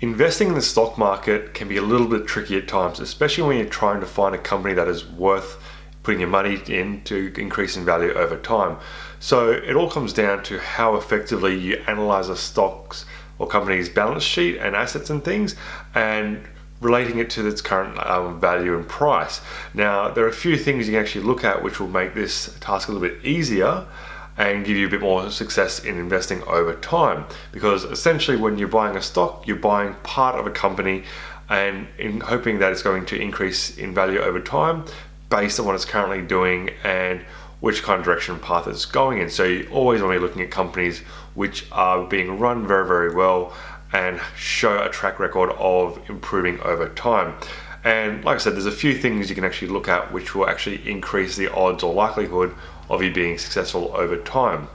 Investing in the stock market can be a little bit tricky at times, especially when you're trying to find a company that is worth putting your money in to increase in value over time. So it all comes down to how effectively you analyze a stock's or company's balance sheet and assets and things, and relating it to its current value and price. Now, there are a few things you can actually look at which will make this task a little bit easier and give you a bit more success in investing over time, because essentially when you're buying a stock, you're buying part of a company and in hoping that it's going to increase in value over time based on what it's currently doing and which kind of direction and path it's going in. So you always want to be looking at companies which are being run very, very well and show a track record of improving over time. And like I said, there's a few things you can actually look at which will actually increase the odds or likelihood of you being successful over time.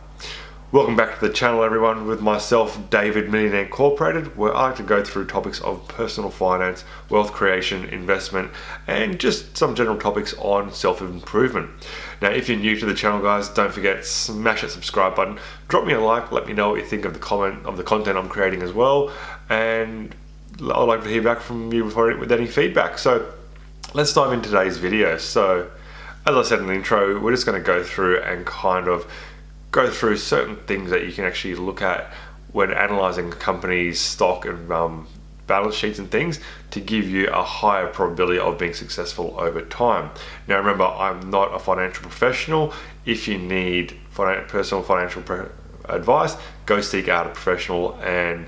Welcome back to the channel, everyone, with myself, David, Millionaire Incorporated, where I like to go through topics of personal finance, wealth creation, investment, and just some general topics on self-improvement. Now, if you're new to the channel, guys, don't forget, smash that subscribe button, drop me a like, let me know what you think of the content I'm creating as well, and I'd like to hear back from you with any feedback. So let's dive into today's video. So as I said in the intro, we're just going to go through and kind of go through certain things that you can actually look at when analyzing a company's stock and balance sheets and things to give you a higher probability of being successful over time. Now remember, I'm not a financial professional. If you need personal financial advice, go seek out a professional and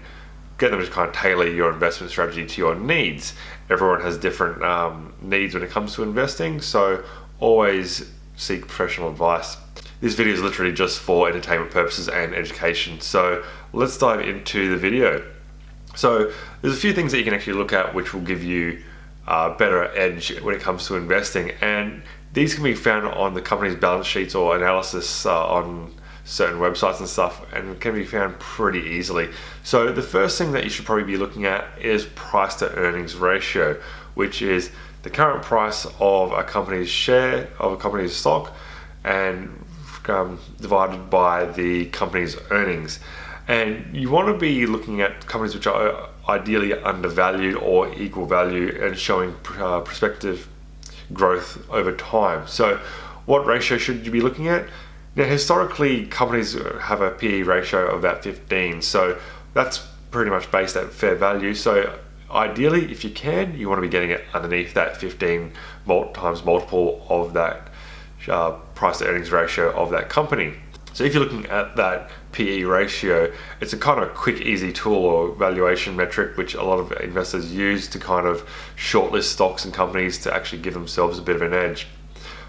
get them to kind of tailor your investment strategy to your needs. Everyone has different needs when it comes to investing, so always seek professional advice. This video is literally just for entertainment purposes and education. So let's dive into the video. So there's a few things that you can actually look at which will give you a better edge when it comes to investing. And these can be found on the company's balance sheets or analysis on certain websites and stuff, and can be found pretty easily. So the first thing that you should probably be looking at is price to earnings ratio, which is the current price of a company's share of a company's stock and divided by the company's earnings. And you want to be looking at companies which are ideally undervalued or equal value and showing prospective growth over time. So what ratio should you be looking at? Now, historically, companies have a PE ratio of about 15, so that's pretty much based at fair value. So ideally, if you can, you want to be getting it underneath that 15 times multiple of that price to earnings ratio of that company. So if you're looking at that PE ratio, it's a kind of quick, easy tool or valuation metric which a lot of investors use to kind of shortlist stocks and companies to actually give themselves a bit of an edge.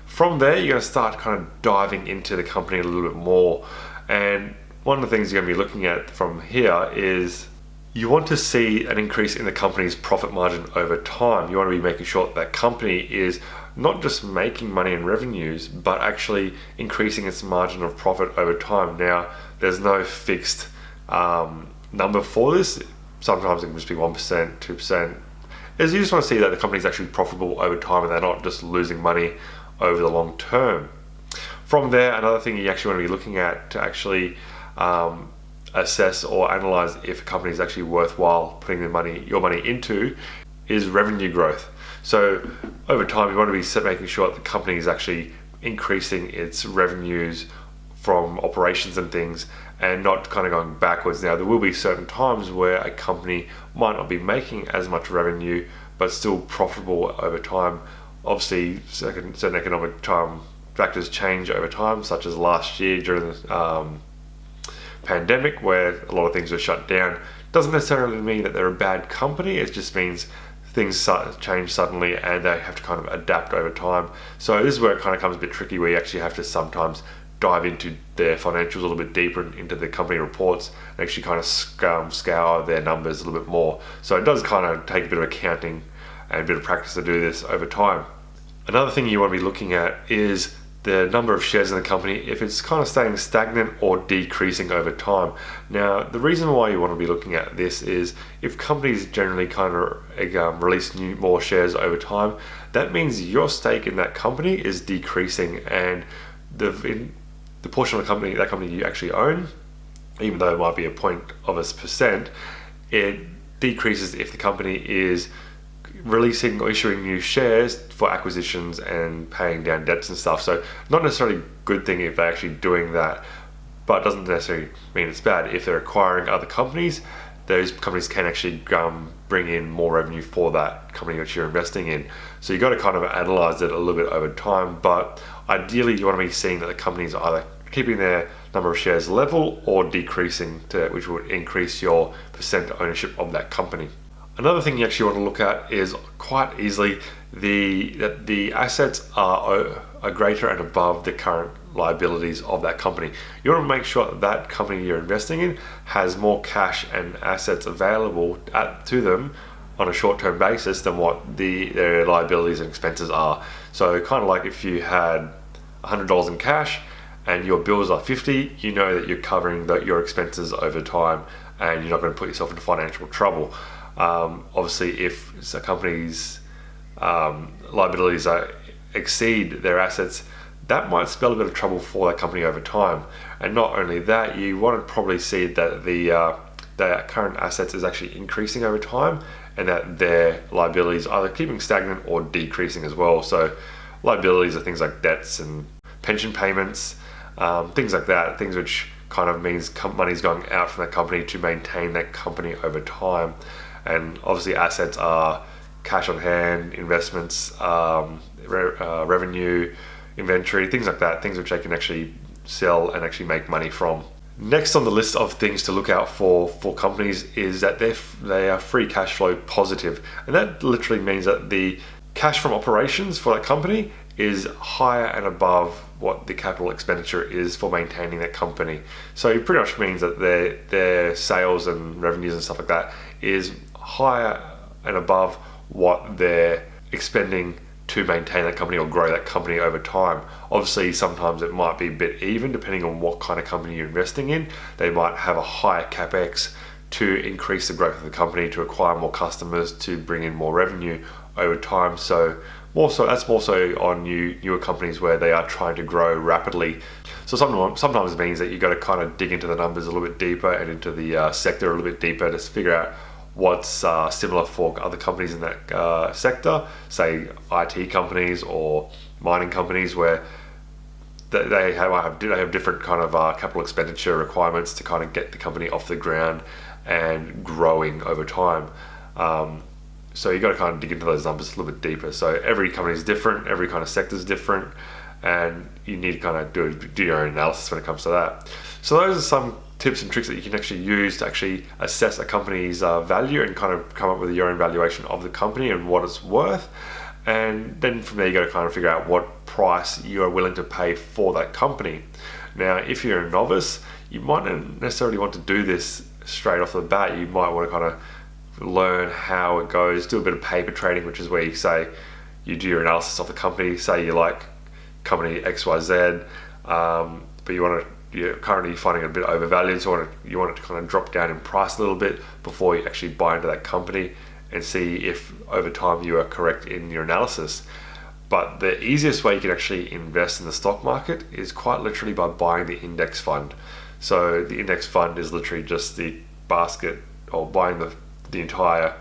From there, you're going to start kind of diving into the company a little bit more. And one of the things you're going to be looking at from here is you want to see an increase in the company's profit margin over time. You want to be making sure that company is not just making money in revenues, but actually increasing its margin of profit over time. Now, there's no fixed number for this. Sometimes it can just be 1%, 2%. You just want to see that the company is actually profitable over time and they're not just losing money over the long term. From there, another thing you actually want to be looking at to actually assess or analyze if a company is actually worthwhile putting your money into is revenue growth. So over time, you want to be making sure that the company is actually increasing its revenues from operations and things and not kind of going backwards. Now, there will be certain times where a company might not be making as much revenue but still profitable over time. Obviously, certain economic factors change over time, such as last year during the pandemic where a lot of things were shut down. Doesn't necessarily mean that they're a bad company, it just means things change suddenly and they have to kind of adapt over time. So this is where it kind of comes a bit tricky, where you actually have to sometimes dive into their financials a little bit deeper, into the company reports, and actually kind of scour their numbers a little bit more. So it does kind of take a bit of accounting and a bit of practice to do this over time. Another thing you want to be looking at is the number of shares in the company, if it's kind of staying stagnant or decreasing over time. Now, the reason why you want to be looking at this is if companies generally kind of release more shares over time, that means your stake in that company is decreasing, and the portion of that company you actually own, even though it might be a point of a percent, decreases if the company is releasing or issuing new shares for acquisitions and paying down debts and stuff. So not necessarily a good thing if they're actually doing that, but it doesn't necessarily mean it's bad. If they're acquiring other companies, those companies can actually bring in more revenue for that company which you're investing in. So you've got to kind of analyze it a little bit over time, but ideally you want to be seeing that the companies are either keeping their number of shares level or decreasing, which would increase your percent ownership of that company. Another thing you actually want to look at is quite easily that the assets are greater and above the current liabilities of that company. You want to make sure that company you're investing in has more cash and assets available to them on a short-term basis than what their liabilities and expenses are. So kind of like if you had $100 in cash and your bills are 50, you know that you're covering your expenses over time and you're not going to put yourself into financial trouble. Obviously, if a company's liabilities exceed their assets, that might spell a bit of trouble for that company over time. And not only that, you want to probably see that the current assets is actually increasing over time and that their liabilities are either keeping stagnant or decreasing as well. So liabilities are things like debts and pension payments, things like that, things which kind of means money's going out from that company to maintain that company over time. And obviously assets are cash on hand, investments, revenue, inventory, things like that, things which they can actually sell and actually make money from. Next on the list of things to look out for companies is that they are free cash flow positive. And that literally means that the cash from operations for that company is higher and above what the capital expenditure is for maintaining that company. So it pretty much means that their sales and revenues and stuff like that is higher and above what they're expending to maintain that company or grow that company over time. Obviously, sometimes it might be a bit even depending on what kind of company you're investing in. They might have a higher capex to increase the growth of the company, to acquire more customers, to bring in more revenue over time. So that's more so on newer companies where they are trying to grow rapidly. So sometimes it means that you've got to kind of dig into the numbers a little bit deeper and into the sector a little bit deeper to figure out what's similar for other companies in that sector, say IT companies or mining companies, where they have different kind of capital expenditure requirements to kind of get the company off the ground and growing over time. So you got to kind of dig into those numbers a little bit deeper. So every company is different, every kind of sector is different, and you need to kind of do your own analysis when it comes to that. So those are some tips and tricks that you can actually use to actually assess a company's value and kind of come up with your own valuation of the company and what it's worth. And then from there you got to kind of figure out what price you are willing to pay for that company. Now, if you're a novice, you might not necessarily want to do this straight off the bat. You might want to kind of learn how it goes, do a bit of paper trading, which is where you say you do your analysis of the company. Say you like company XYZ, but you're currently finding it a bit overvalued, so you want it to kind of drop down in price a little bit before you actually buy into that company and see if over time you are correct in your analysis. But the easiest way you can actually invest in the stock market is quite literally by buying the index fund. So the index fund is literally just the basket, or buying the entire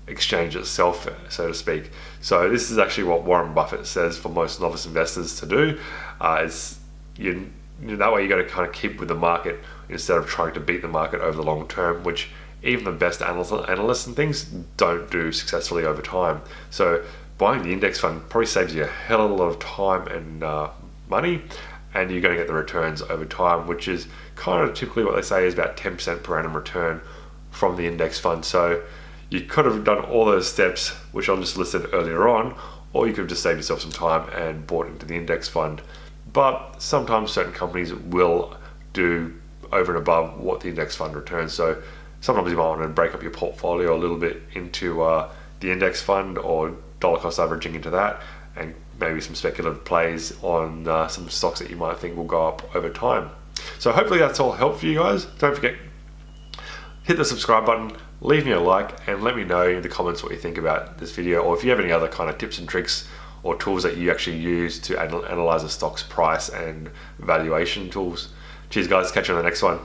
exchange itself, so to speak. So this is actually what Warren Buffett says for most novice investors to do. That way you got to kind of keep with the market instead of trying to beat the market over the long term, which even the best analysts and things don't do successfully over time. So buying the index fund probably saves you a hell of a lot of time and money, and you're going to get the returns over time, which is kind of typically what they say is about 10% per annum return from the index fund. So you could have done all those steps which I just listed earlier on, or you could have just saved yourself some time and bought into the index fund. But sometimes certain companies will do over and above what the index fund returns. So sometimes you might want to break up your portfolio a little bit into the index fund or dollar cost averaging into that, and maybe some speculative plays on some stocks that you might think will go up over time. So hopefully that's all helpful for you guys. Don't forget, hit the subscribe button, leave me a like, and let me know in the comments what you think about this video, or if you have any other kind of tips and tricks or tools that you actually use to analyze a stock's price and valuation tools. Cheers guys, catch you on the next one.